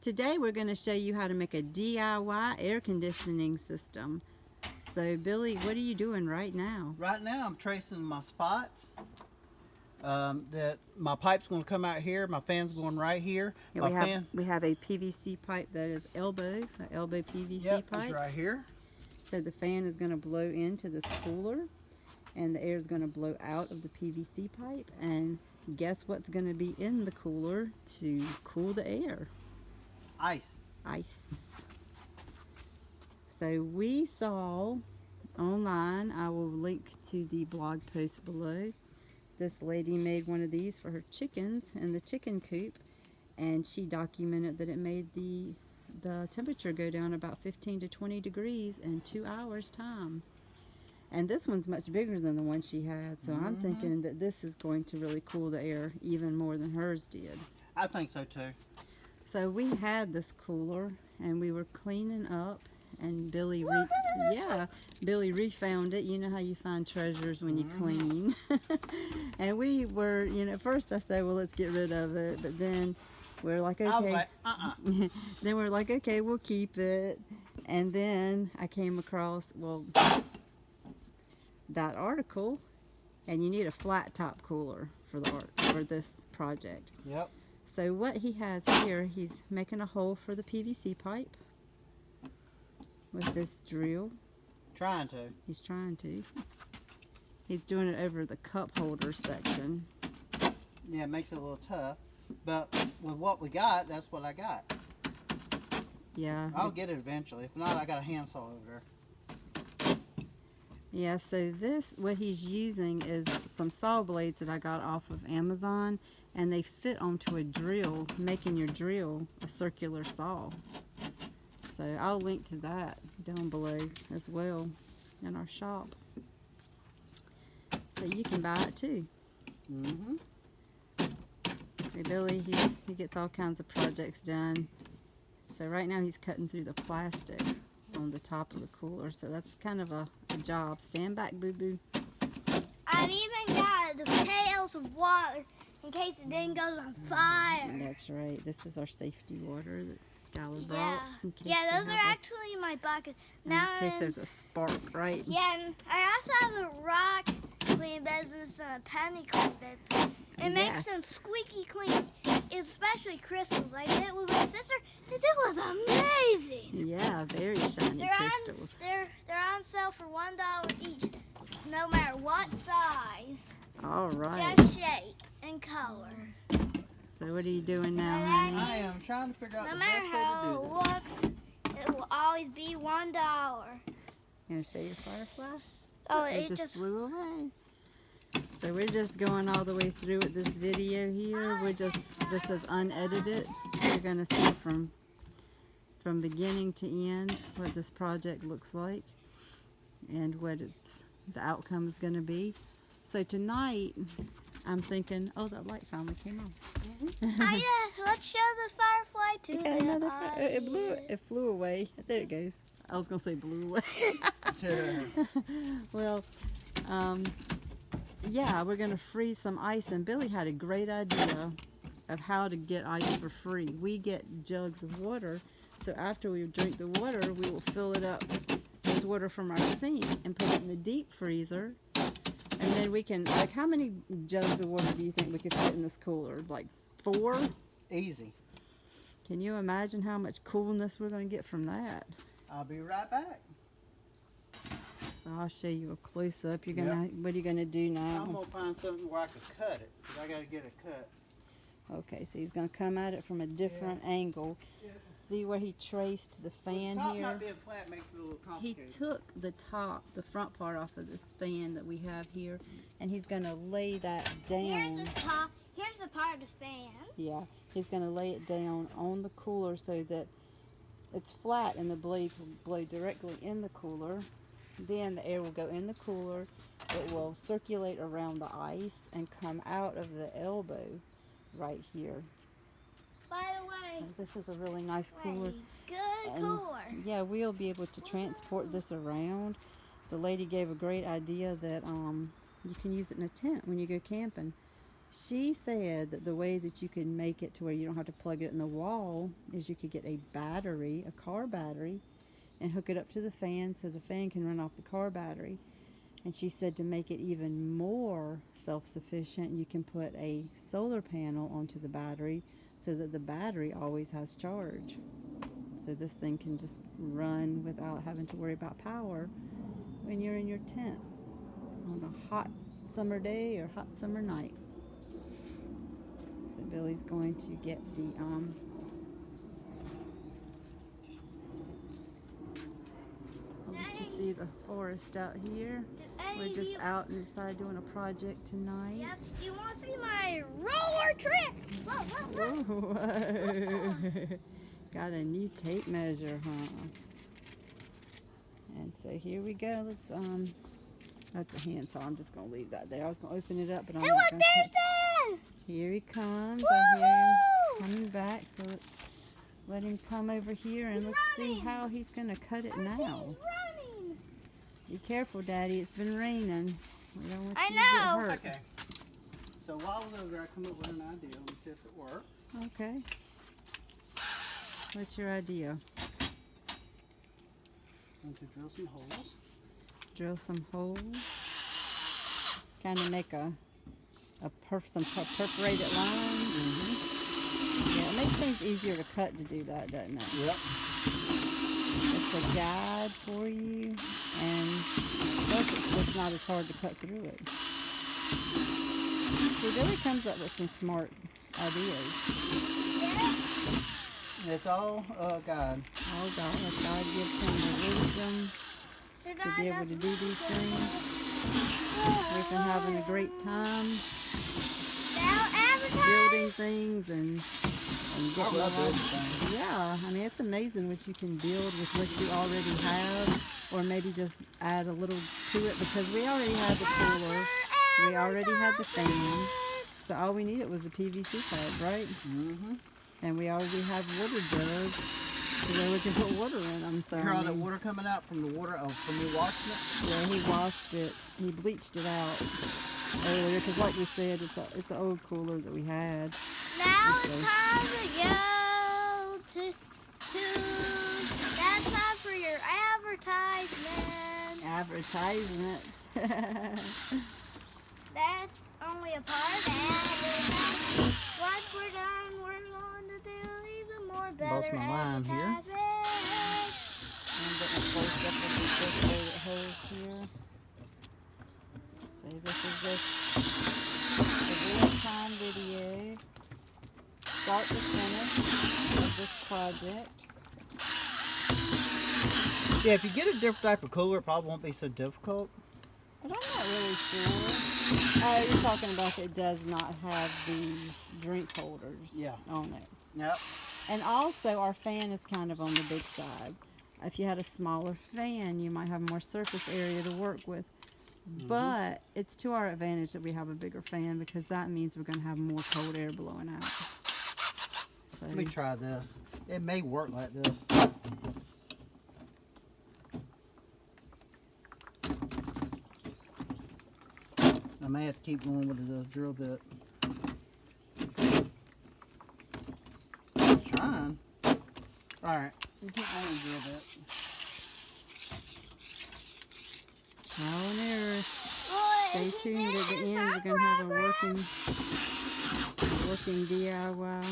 Today we're going to show you how to make a DIY air conditioning system. So Billy, what are you doing right now? Right now I'm tracing my spots. That my pipe's going to come out here. My fan's going right here. Yeah, we have a PVC pipe that is an elbow PVC pipe. It's right here. So the fan is going to blow into this cooler, and the air is going to blow out of the PVC pipe. And guess what's going to be in the cooler to cool the air? Ice. So we saw online, I will link to the blog post below, this lady made one of these for her chickens in the chicken coop, and she documented that it made the temperature go down about 15 to 20 degrees in 2 hours time. And this one's much bigger than the one she had, so I'm thinking that this is going to really cool the air even more than hers did. I think so too. So we had this cooler and we were cleaning up, and Billy refound it. You know how you find treasures when you clean. And we were, at first I said, well, let's get rid of it, but then we're like, okay. I was like, Then we're like, okay, we'll keep it. And then I came across, that article, and you need a flat top cooler for this project. Yep. So what he has here, he's making a hole for the PVC pipe with this drill. Trying to. He's trying to. He's doing it over the cup holder section. Yeah, it makes it a little tough. But with what we got, that's what I got. Yeah. I'll get it eventually. If not, I got a handsaw over there. Yeah, so what he's using is some saw blades that I got off of Amazon, and they fit onto a drill, making your drill a circular saw. So I'll link to that down below as well in our shop. So you can buy it too. So Billy, he gets all kinds of projects done. So right now he's cutting through the plastic on the top of the cooler. So that's kind of a job. Stand back, boo-boo. I've even got the pails of water in case it didn't go on fire. That's right. This is our safety water that Skylar brought. Yeah, those are actually my buckets. Now in case there's a spark, right? Yeah, and I also have a rock clean business and a penny clean business. It makes them squeaky clean, especially crystals. I did it with my sister, and it was amazing. Yeah, very shiny crystals. They're on sale for $1 each, no matter what size. All right. Just shape and color. So what are you doing now, honey? I am trying to figure out no the matter best way to how do it this. looks, it will always be $1. You want to show your firefly? Oh, it just flew away. So we're just going all the way through with this video here. This is unedited. You're gonna see from beginning to end what this project looks like and what the outcome is gonna be. So tonight I'm thinking, oh, that light finally came on. Let's show the firefly to the It flew away. There it goes. I was gonna say blew away. Well, yeah, we're gonna freeze some ice, and Billy had a great idea of how to get ice for free. We get jugs of water, so after we drink the water, we will fill it up with water from our sink and put it in the deep freezer. And then we can, how many jugs of water do you think we could fit in this cooler? Like 4? Easy. Can you imagine how much coolness we're going to get from that? I'll be right back. So I'll show you a close-up. What are you going to do now? I'm going to find something where I can cut it, because I got to get it cut. Okay, so he's going to come at it from a different angle. Yes. See where he traced the fan the top here? not being flat makes it a little He complicated. took the front part off of this fan that we have here, and he's going to lay that down. Here's the top. Here's the part of the fan. Yeah, he's going to lay it down on the cooler so that it's flat and the blades will blow directly in the cooler. Then the air will go in the cooler. It will circulate around the ice and come out of the elbow right here. By the way, So this is a really nice cooler. Good And, cooler. yeah, we'll be able to transport this around. The lady gave a great idea that you can use it in a tent when you go camping. She said that the way that you can make it to where you don't have to plug it in the wall is you could get a battery, a car battery, and hook it up to the fan so the fan can run off the car battery. And she said to make it even more self-sufficient, you can put a solar panel onto the battery so that the battery always has charge. So this thing can just run without having to worry about power when you're in your tent on a hot summer day or hot summer night. So Billy's going to get the I'll let you see the forest out here. We're just out inside doing a project tonight. Yep. Do you want to see my roller trick? Look. Whoa. Got a new tape measure, huh? And so here we go. Let's that's a hand saw. I'm just gonna leave that there. I was gonna open it up, but I'm Hey, not look, gonna there's touch. it! Here he comes. I hear him Woo! coming back. So let's let him come over here and let's see how he's gonna cut it now. He's running. Be careful, Daddy. It's been raining. We don't want I you know. to get hurt. Okay. So while I was over there, I come up with an idea. Let me see if it works. Okay. What's your idea? I'm going to drill some holes. Drill some holes. Kind of make some perforated lines. Yeah, it makes things easier to cut to do that, doesn't it? Yep. It's a guide for you, and plus it's just not as hard to cut through it. He really comes up with some smart ideas. Yeah. It's all God. Oh God, God gives him the wisdom to be able to do these things. We've been having a great time Now advertise. building things and I getting love along. building things. Yeah, I mean, it's amazing what you can build with what you already have, or maybe just add a little to it, because we already had the cooler, we already had the fan, so all we needed was a PVC pipe, right? Mm-hmm. And we already had water jugs so that we can put water in them. So You hear I all that mean, water coming out from the water from me washing it? yeah, he washed it, he bleached it out earlier, because like we said, it's an old cooler that we had. Now it's time to go to that's time for your advertisement. Advertisement. That's only a part of advertisement. Once we're done, we're going to do even more better Lost my line here. advertisement. I'm getting close up with these perforated holes here. So this is just a real-time video, start to finish of this project. Yeah, if you get a different type of cooler, it probably won't be so difficult. But I'm not really sure. Oh, you're talking about it does not have the drink holders Yeah. on it. Yep. And also our fan is kind of on the big side. If you had a smaller fan, you might have more surface area to work with. But it's to our advantage that we have a bigger fan, because that means we're going to have more cold air blowing out. So Let me try this. It may work like this. I may have to keep going with the drill bit. Trying. Alright. Keep going with the drill bit. trial and error. Well, Stay if you tuned get at the it, end. We're some going to have a progress. working DIY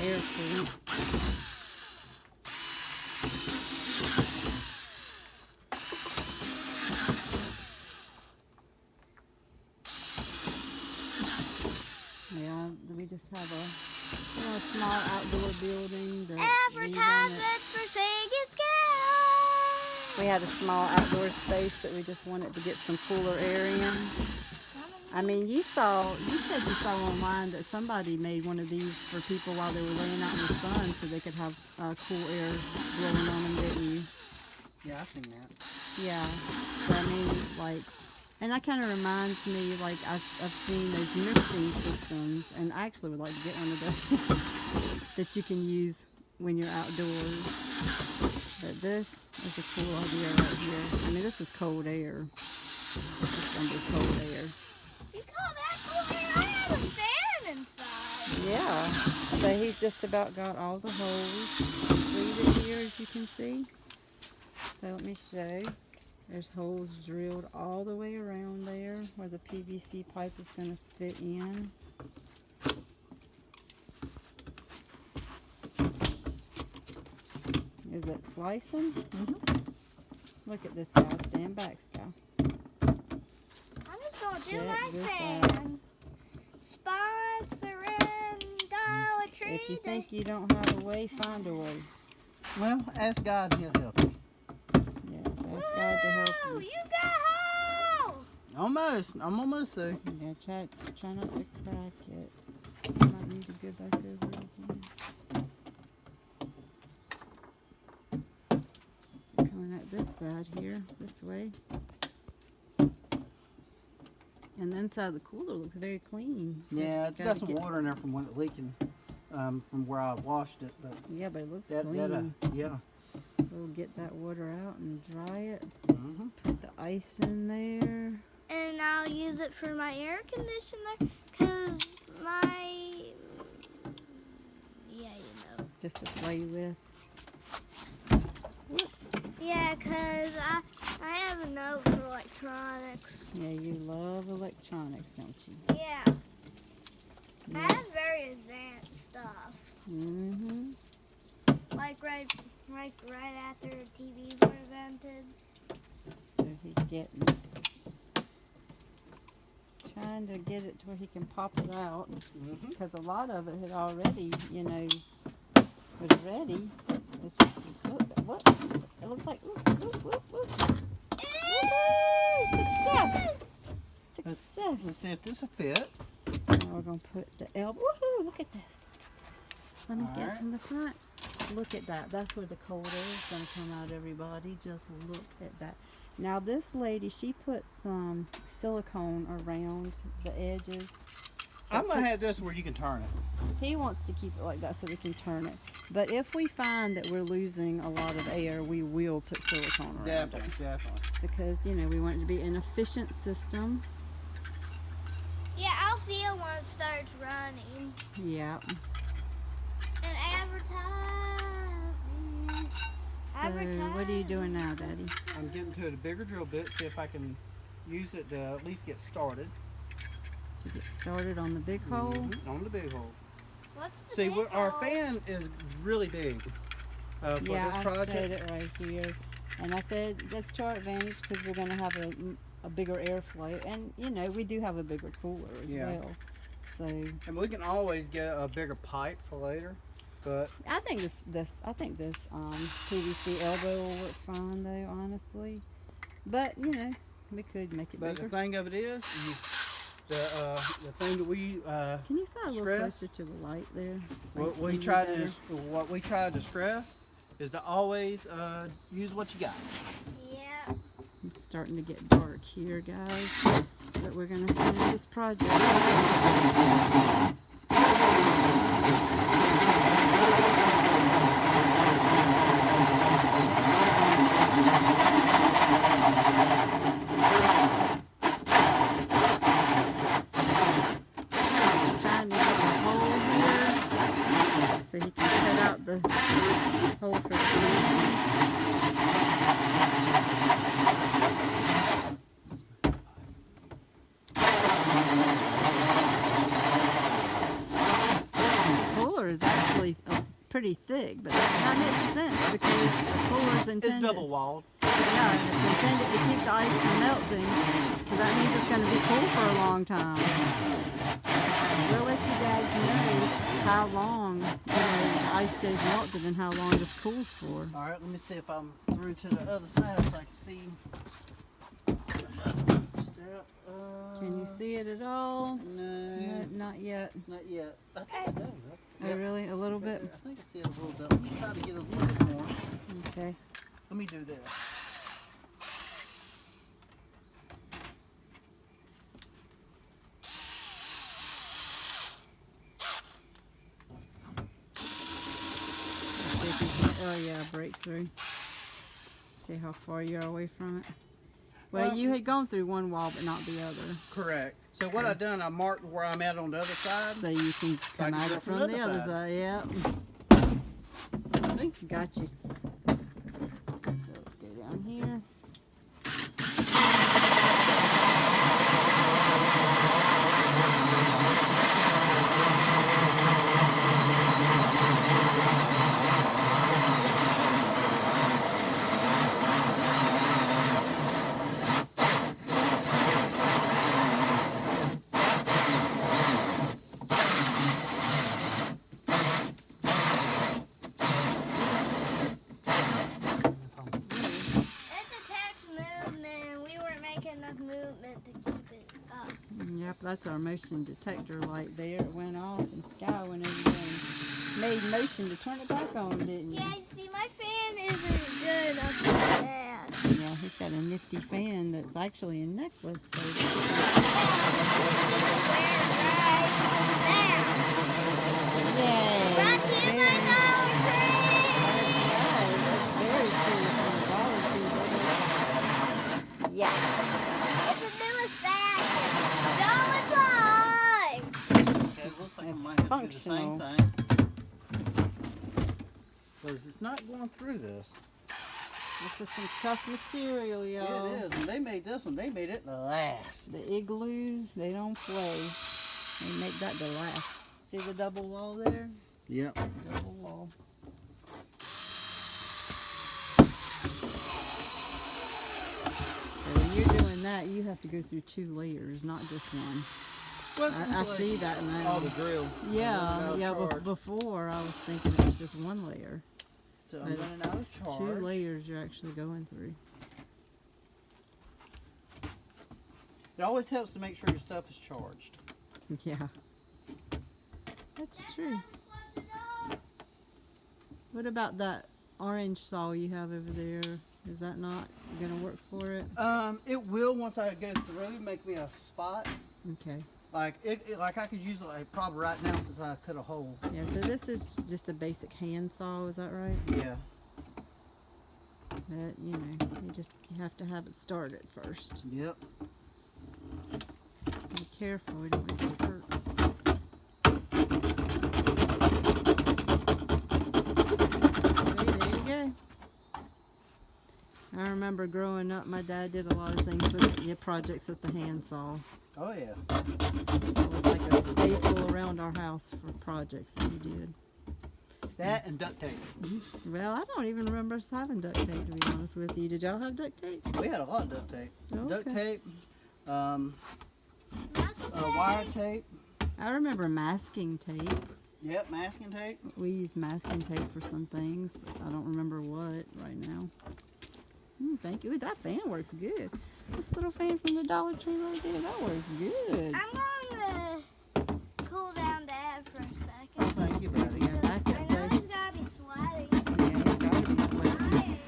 air coolant. Yeah, we just have a small outdoor building. That we wanted- Advertisement for Sega Sky. We had a small outdoor space that we just wanted to get some cooler air in. I mean, you said you saw online that somebody made one of these for people while they were laying out in the sun so they could have cool air blowing on them, didn't you? Yeah, I've seen that. Yeah. So, I mean, like, and that kind of reminds me, like, I've seen those misting systems, and I actually would like to get one of those that you can use when you're outdoors. But this is a cool idea right here. I mean, this is cold air. This is going to be cold air. You call that cool air? I have a fan inside. Yeah. So he's just about got all the holes completed here, as you can see. So let me show. There's holes drilled all the way around there where the PVC pipe is going to fit in. Is it slicing? Look at this guy. Stand back, Sky. I'm just gonna do Check my this thing. Sponsoring Dollar Tree. If you think you don't have a way, find a way. Well, ask God, He'll help you. Yes, ask God to help Woo, you. you got hole. Almost. I'm almost there. Yeah, try not to crack it. You might need to go back over it again. Coming out this side here, this way. And the inside of the cooler looks very clean. Yeah, it's Gotta got some get- water in there from when it leaking, from where I washed it. But Yeah, but it looks that, clean. yeah. We'll get that water out and dry it. Mm-hmm. Put the ice in there. And I'll use it for my air conditioner because my, yeah, you know. Just to play with. Whoops. Yeah, because I have a note for electronics. Yeah, you love electronics, don't you? Yeah, I Yeah. have very advanced stuff. Mm-hmm. Like right after TVs were invented. So he's trying to get it to where he can pop it out, Mm-hmm. because a lot of it had already, you know, was ready. It's just, what? It looks like, whoop. Success! Let's Success! see if this will fit. Now we're going to put the elbow. Woohoo! Look at this. Let me get Alright. from the front. Look at that. That's where the cold air is going to come out, everybody. Just look at that. Now, this lady, she put some silicone around the edges. I'm going to have this where you can turn it. He wants to keep it like that so we can turn it. But if we find that we're losing a lot of air, we will put silicone around it. Definitely. Because, you know, we want it to be an efficient system. Yeah, I'll feel when it starts running. Yeah. And advertising. So, what are you doing now, Daddy? I'm getting to a bigger drill bit, see if I can use it to at least get started. To get started on the big hole? Mhm, on the big hole. What's the See, big our hole? fan is really big for Yeah, this I project. showed it right here. And I said that's to our advantage because we're going to have a bigger airflow. And, you know, we do have a bigger cooler as Yeah. well. So, And we can always get a bigger pipe for later. But I think this PVC elbow will work fine, though, honestly. But, you know, we could make it the bigger. thing of it is, the thing that we Can you slide a little stress? closer to the light there? so I what can we see you try to better? what we try to stress is to always use what you got. Yeah. It's starting to get dark here, guys. But we're going to finish this project. Trying to get a hole here so he can cut out the hole for the fan. Cooler is actually pretty thick, but that makes sense because the cooler is intended. It's double walled. Yeah, and it's intended to keep the ice from melting, so that means it's going to be cool for a long time. We'll let you guys know how long, the ice stays melted and how long this cools for. All right, let me see if I'm through to the other side so I can see. Step. Can you see it at all? No, No, not yet. not yet. I think I do. Oh, really? A little bit? I think I see it a little bit. Let me try to get a little bit more. Okay. Let me do this. Oh yeah, breakthrough. See how far you are away from it. Well, you had gone through one wall, but not the other. Correct. So what I done, I marked where I'm at on the other side. So you can come can at go it from from the the other other side. Yep. See? Got you. So let's go down here. It's a tax movement. We weren't making enough movement to keep it up. Yep, that's our motion detector light there. It went off and Sky went over there and made motion to turn it back on, didn't you? Yeah, you see, my fan isn't good up to that. Yeah, he's got a nifty fan that's actually a necklace. So Yay! Brought to you by Dollar Tree. That's very cool from the Dollar Tree, baby. Yeah. It's the newest fashion. Dollar Tree. Okay, it looks like I It's might have to do the same functional. thing. Because it's not going through this. This is some tough material, y'all. It is. And they made this one. They made it last. The igloos, they don't play. They make that the last. See the double wall there? Yep. Double wall. So when you're doing that, you have to go through 2 layers, not just one. I see that now. All the drill. Yeah, I'm running yeah. out of charge. Before I was thinking it was just 1 layer. So But I'm it's running out of charge. 2 layers you're actually going through. It always helps to make sure your stuff is charged. Yeah. That's true. What about that orange saw you have over there? Is that not gonna work for it? It will once I go through make me a spot. Okay. Like like I could use it like probably right now since I cut a hole. Yeah, so this is just a basic hand saw, is that right? Yeah. But, you have to have it started first. Yep. Be careful, we don't want it to hurt. See, there you go. I remember growing up, my dad did a lot of things with projects with the hand saw. Oh yeah. It was like a staple around our house for projects that he did. That and duct tape. Well, I don't even remember us having duct tape, to be honest with you. Did y'all have duct tape? We had a lot of duct tape. Duct Okay. tape. Wire tape. I remember masking tape. Yep, masking tape. We used masking tape for some things, but I don't remember what right now. Thank you. Ooh, that fan works good. This little fan from the Dollar Tree right there, that works good. I'm going to cool down Dad for a Oh, second. thank you, buddy. Yeah, back I up know there. he's got to be sweating. Yeah, it's gotta be sweating.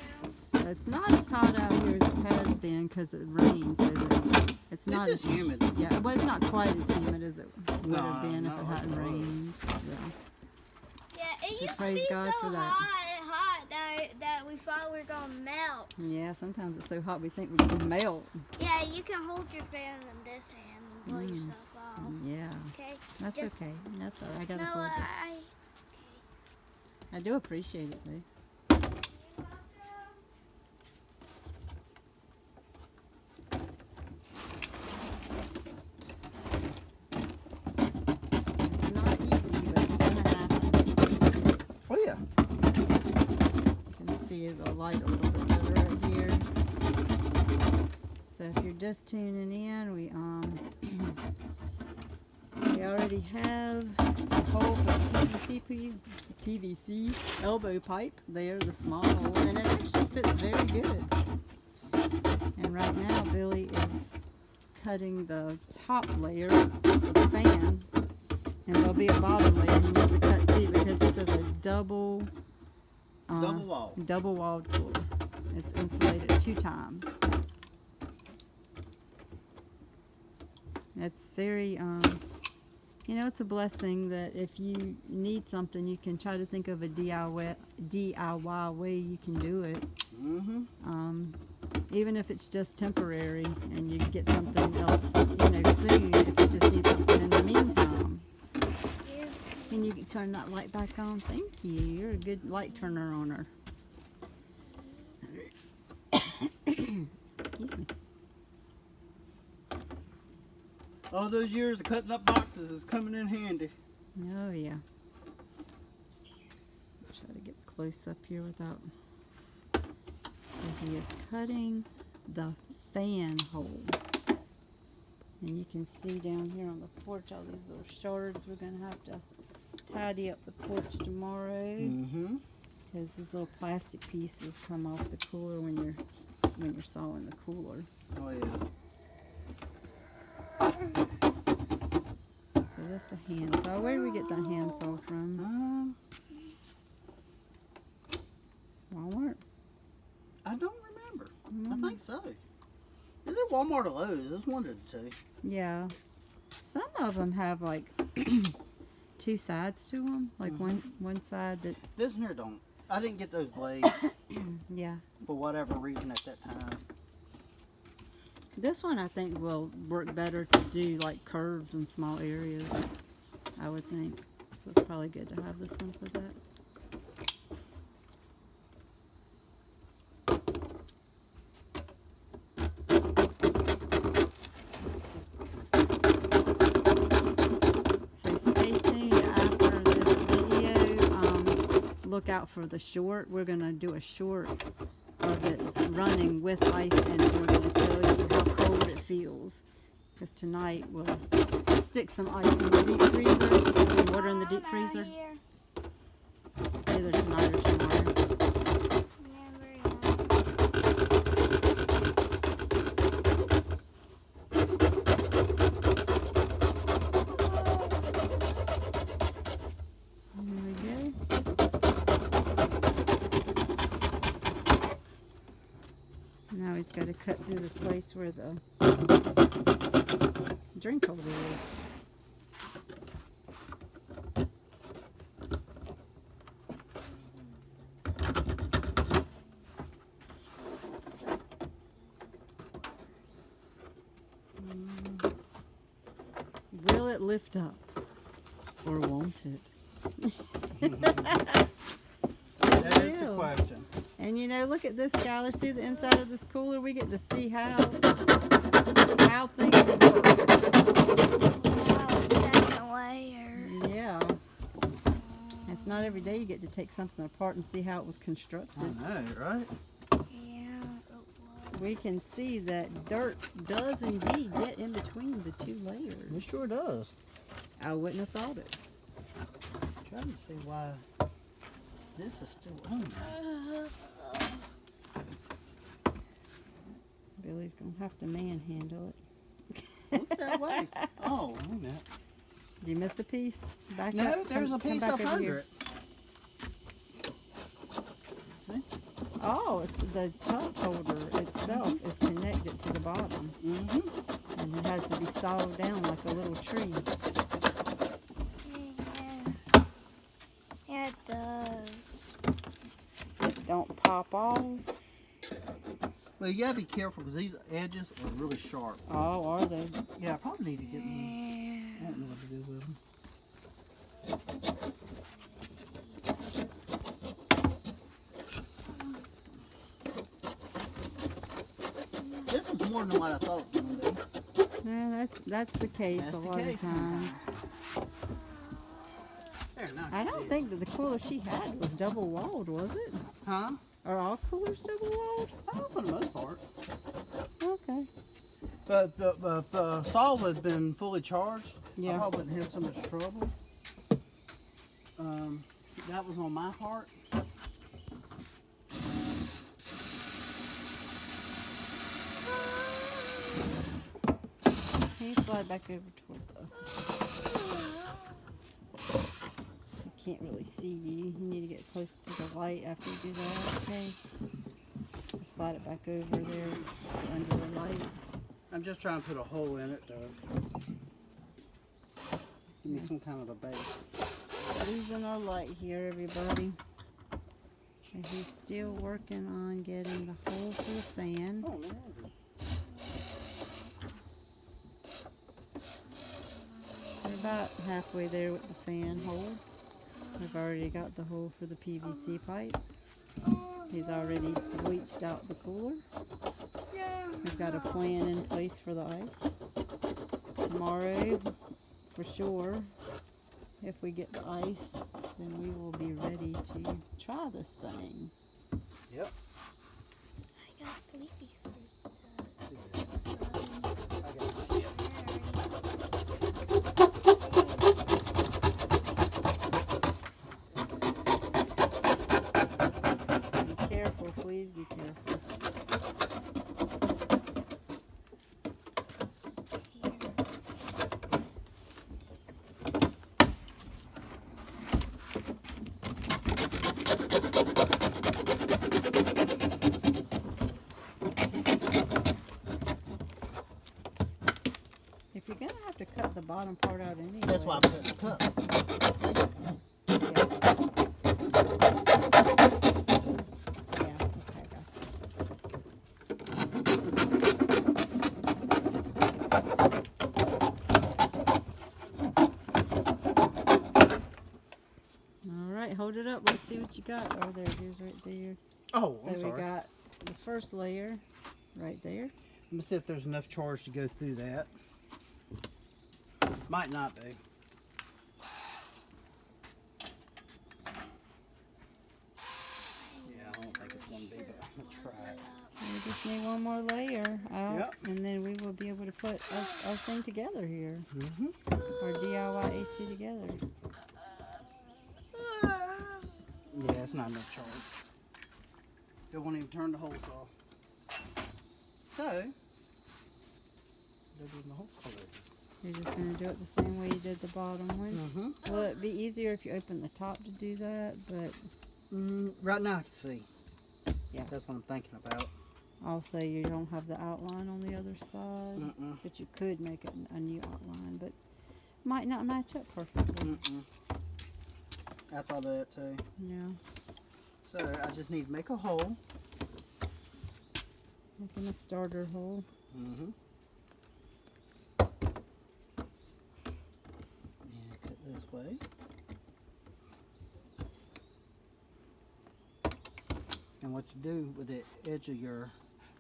I am. It's not as hot out here as it has been because it rained, so that it's not It's just as humid. yeah. Well, it's not quite as humid as it would No, have been if not it like hadn't it was. rained. Yeah. Yeah, it So used to praise be God so for that. hot that we thought we were going to melt. Yeah, sometimes it's so hot we think we can melt. Yeah, you can hold your fan in this hand and blow yourself off. Yeah, Okay? that's Just- okay. That's all right. I gotta No, hold it. I do appreciate it, though. It's not easy, but it's gonna happen. Oh yeah. You can see the light a little bit better right here. So if you're just tuning in, we already have a hole for PVC elbow pipe there, the small hole, and it actually fits very good. And right now Billy is cutting the top layer of the fan, and there'll be a bottom layer he needs to cut too because this is a double Double wall. walled floor. It's insulated 2 times. It's very it's a blessing that if you need something, you can try to think of a DIY way you can do it. Mm-hmm. Even if it's just temporary and you get something else, soon, if you just need something in the meantime. Yeah. Can you turn that light back on? Thank you. You're a good light turner on her. Excuse me. All those years of cutting up boxes is coming in handy. Oh yeah. Try to get close up here without. So he is cutting the fan hole. And you can see down here on the porch all these little shards. We're gonna have to tidy up the porch tomorrow Mm-hmm. because these little plastic pieces come off the cooler when you're sawing the cooler. Oh yeah. So this is a handsaw. Where do we get that handsaw from? Walmart. I don't remember. I think so. Is it Walmart or Lowe's? It's one of the two. Yeah. Some of them have like two sides to them. Like one side that, This one here don't. I didn't get those blades yeah. for whatever reason at that time. This one I think will work better to do like curves in small areas, I would think. So it's probably good to have this one for that. So stay tuned after this video. Look out for the short. We're going to do a short of it running with ice in it. We're going to tell you how cold it feels. Because tonight we'll stick some ice in the deep freezer, some water in the deep freezer, Here. either tonight or tomorrow. Yeah, very nice. There we go. Now he's got to cut through the place where the drink holder is. Will it lift up or won't it? That is the will. question. And look at this, Skylar. See the inside of this cooler? We get to see how things work. Wow, second layer. Yeah. It's not every day you get to take something apart and see how it was constructed. I know, right? Yeah, it was. We can see that dirt does indeed get in between the two layers. It sure does. I wouldn't have thought it. Trying to see why this is still on there. Billy's going to have to manhandle it. What's that way? Oh, wait a minute. Did you miss a piece? Back No, up. there's a Come piece back up over under here. it. See? Oh, it's the top holder itself is connected to the bottom. Mm-hmm. And it has to be sawed down like a little tree. Yeah. Yeah, it does. It don't pop off. Well, you gotta be careful because these edges are really sharp. Oh, are they? Yeah, I probably need to get them. Yeah. I don't know what to do with them. This is more than what I thought it was going to be. Yeah, that's the case That's a the lot case of times. There, now I don't think that the cooler she had was double walled, was it? Huh? Are all coolers double walled? Oh, for the most part. Okay. But the saw had been fully charged. Yeah. I probably wouldn't have so much trouble. That was on my part. Can you slide back over toward the... I can't really see you. You need to get close to the light after you do that, okay? Just slide it back over there under the light. I'm just trying to put a hole in it to give me some kind of a base. Losing our light here, everybody. And he's still working on getting the hole for the fan. Oh, no. We're about halfway there with the fan hole. We've already got the hole for the PVC pipe. He's already bleached out the cooler. We've got a plan in place for the ice. Tomorrow, for sure, if we get the ice, then we will be ready to try this thing. Yep. I got sleepy fruit. I got shit. Be careful, please be careful. If you're gonna have to cut the bottom part out anyway. That's why I put the cup. See? Yeah, okay, gotcha. Alright, hold it up. Let's see what you got. Oh, there it is right there. Oh, So I'm we sorry. got the first layer right there. Let me see if there's enough charge to go through that. Might not be. Yeah, I don't think it's one big. I'm gonna try it. We just need one more layer out, Yep. and then we will be able to put our thing together here. Mm-hmm. Our DIY AC together. Yeah, it's not enough charge. It won't even turn the hose off. So, they're doing the whole color. You're just going to do it the same way you did the bottom one. Mm-hmm. Will it be easier if you open the top to do that? But Right now I can see. Yeah. That's what I'm thinking about. also you don't have the outline on the other side. Mm-mm. But you could make it a new outline, but might not match up perfectly. Mm-mm. I thought of that too. Yeah. So I just need to make a hole. Making a starter hole. Mm-hmm. And cut this way. And what you do with the edge of your,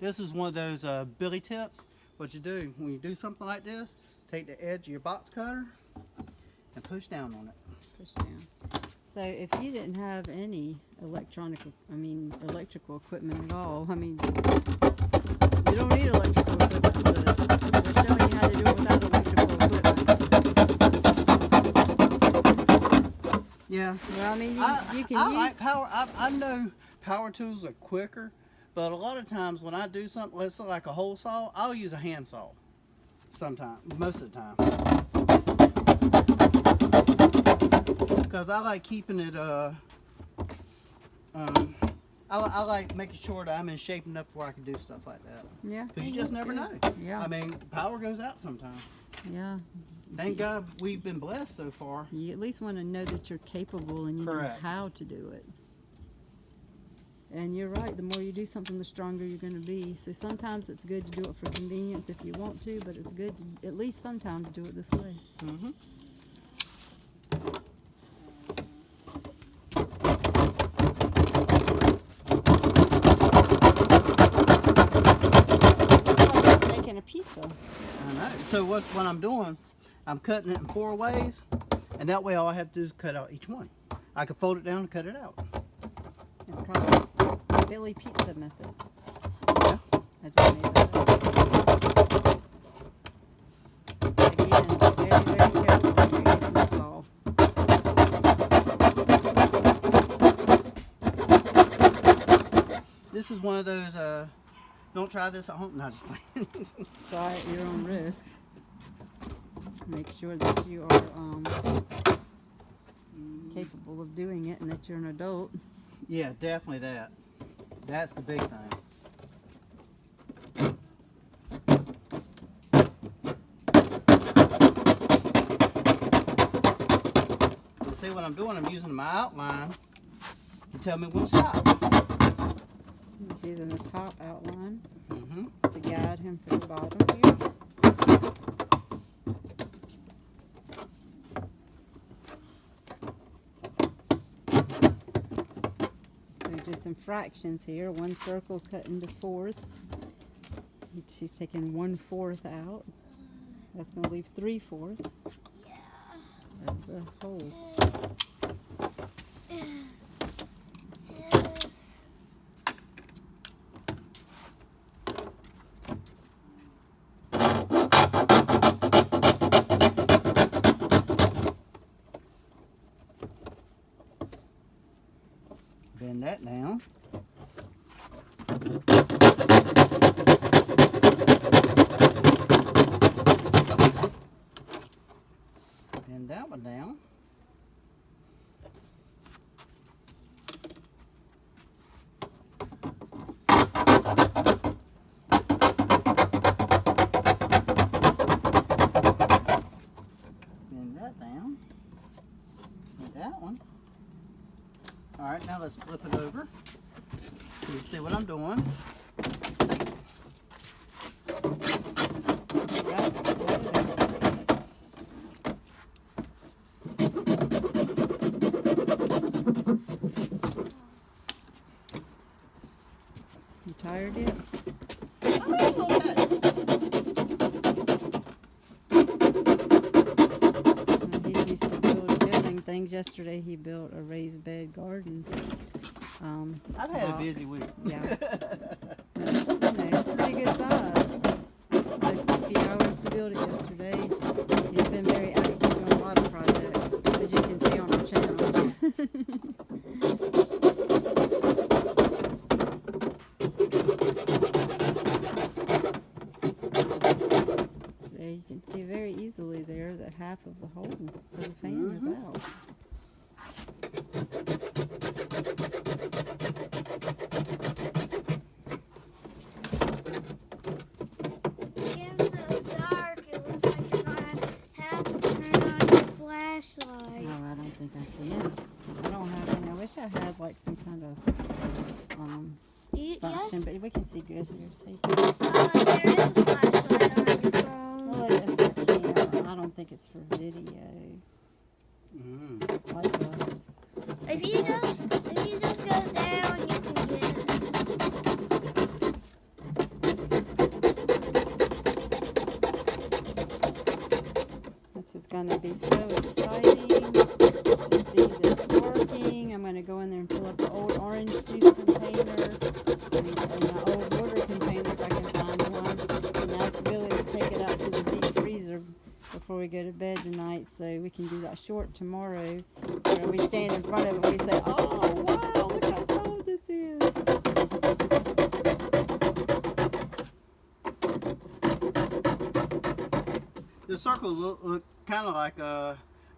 this is one of those billy tips. What you do when you do something like this, take the edge of your box cutter and push down on it. Push down. So if you didn't have any electrical equipment at all, I mean, you don't need electrical equipment for this. We're showing you how to do it without electrical equipment. Yeah. Well, I mean, you can I use. like power. I know power tools are quicker, but a lot of times when I do something, let's say like a hole saw, I'll use a hand saw. Sometimes, most of the time. Because I like keeping it, I like making sure that I'm in shape enough where I can do stuff like that. Yeah. Because you I just guess never good. know. Yeah. I mean, power goes out sometimes. Yeah. Thank God we've been blessed so far. You at least want to know that you're capable and you Correct. know how to do it. And you're right, the more you do something, the stronger you're going to be. So sometimes it's good to do it for convenience if you want to, but it's good to at least sometimes do it this way. Mm-hmm. It's like making a pizza. I know. So what I'm doing, I'm cutting it in 4 ways, and that way all I have to do is cut out each one. I can fold it down and cut it out. It's called Billy Pizza Method. I just made that up. Again, very, very careful when you're using the saw. This is one of those, don't try this at home. No, just playing. Try at your own risk. Make sure that you are capable of doing it and that you're an adult. Yeah, definitely that. That's the big thing. You see what I'm doing? I'm using my outline to tell me when to stop. He's using the top outline Mm-hmm. to guide him for the bottom here. So we do some fractions here. One circle cut into fourths. She's taking 1/4 out. That's going to leave 3/4 Yeah. of the whole. Yes. Bend that down. Bend that one down. Bend that down. Bend that one. Alright, now let's flip it over. So you see what I'm doing. You tired yet? I'm a little bit. He's used to building things. Yesterday he built a raised bed garden. I've had a box. busy week. Yeah. That's, pretty good size. Took a few hours to build it yesterday. He's been very active on a lot of projects, as you can see on our channel. So you can see very easily there that half of the hole for the fan is out. It's getting so dark, it looks like you're gonna have to turn on your flashlight. No, I don't think I can. I don't have any. I wish I had like some kind of Yeah. function, but we can see good here. See? There is a flashlight on your phone. Well, it's for camera. I don't think it's for video. Mm. Like If you just go down, you can get it. this is going to be so exciting to see this working. I'm going to go in there and fill up the old orange juice container and the old water container if I can find one. And ask Billy to take it out to the deep freezer before we go to bed tonight, so we can do that short tomorrow where we stand in front of it and we say, oh wow, look how cold this is. This circle look kind of like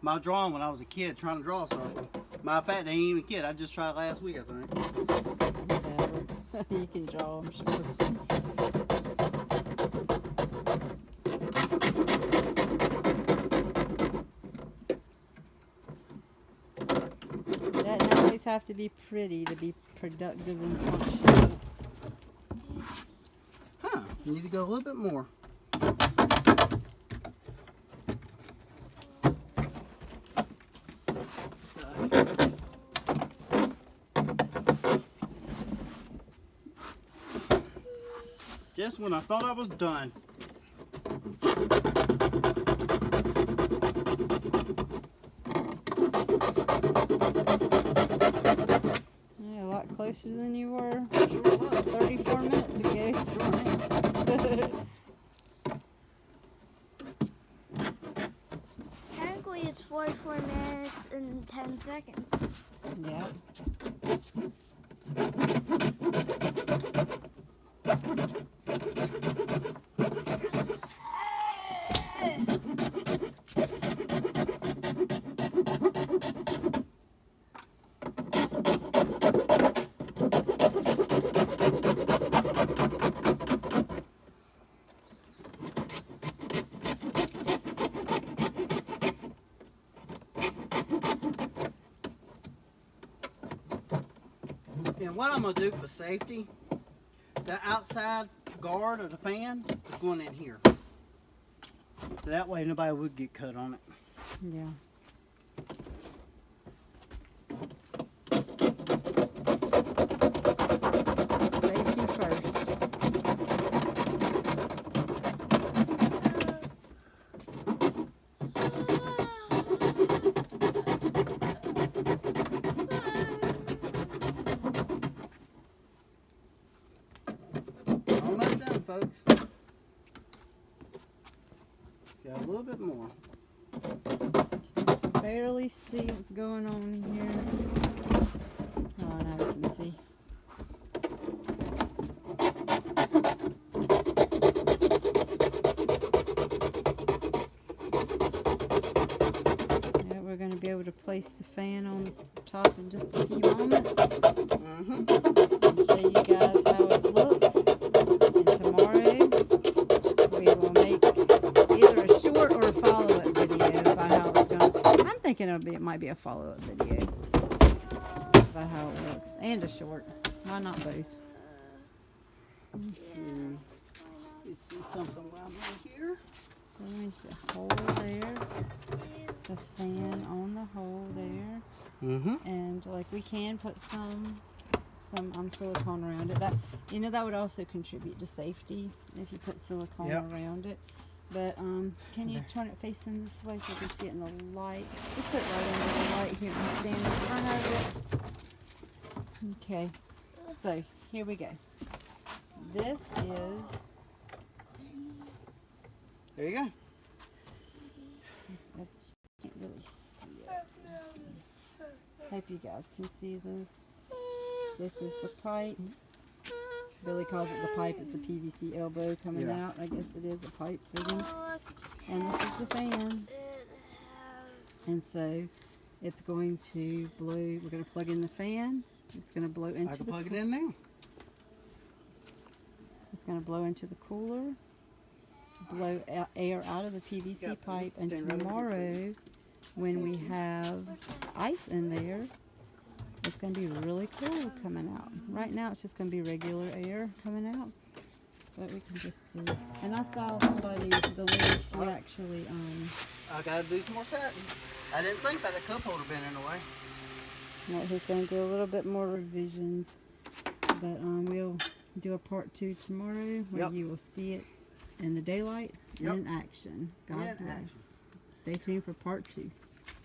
my drawing when I was a kid trying to draw a circle. Matter of fact, they ain't even a kid. I just tried last week, I think. Whatever. You can draw, I'm sure. Doesn't always have to be pretty to be productive and functional. Huh. You need to go a little bit more. Just when I thought I was done. Yeah, a lot closer than you were Sure was. 34 minutes ago. Sure am. Technically, it's 44 minutes and 10 seconds. Yeah. what I'm gonna do for safety, the outside guard of the fan is going in here. So that way nobody would get cut on it. Yeah. Safety first. Almost done, folks. Got a little bit more. Just barely see what's going on here. Oh, now we can see. Yeah, we're going to be able to place the fan on the top in just a few moments Mm-hmm. and show you guys how it looks. And tomorrow we will make either a short or a follow-up video about how it's going to. I'm thinking it might be a follow-up video about how it looks, and a short. Why not both? Let's see. Let's see something while I'm right here. So there's a hole there, the fan on the hole there, Mm-hmm. and like we can put some silicone around it. That that would also contribute to safety if you put silicone Yep. around it. But can you turn it facing this way so you can see it in the light? Just put it right under the light here and stand in front of it. Okay, so here we go. This is. There you go. I can't really see it. Let's see. Hope you guys can see this. This is the pipe. Billy calls it the pipe. It's a PVC elbow coming Yeah. out. I guess it is a pipe fitting. And this is the fan. And so it's going to blow. We're going to plug in the fan. It's going to blow I into can the plug it in now. It's going to blow into the cooler. Blow air out of the PVC Got pipe, and stand right over tomorrow when we have ice in there, it's going to be really cool coming out. Right now it's just going to be regular air coming out, but we can just see. And I saw somebody, the lady, she actually I gotta do some more cutting. I didn't think about the cup holder being in the way. he's going to do a little bit more revisions, but we'll do a part 2 tomorrow where Yep. you will see it in the daylight Yep. in action. God In bless. Stay tuned for part 2.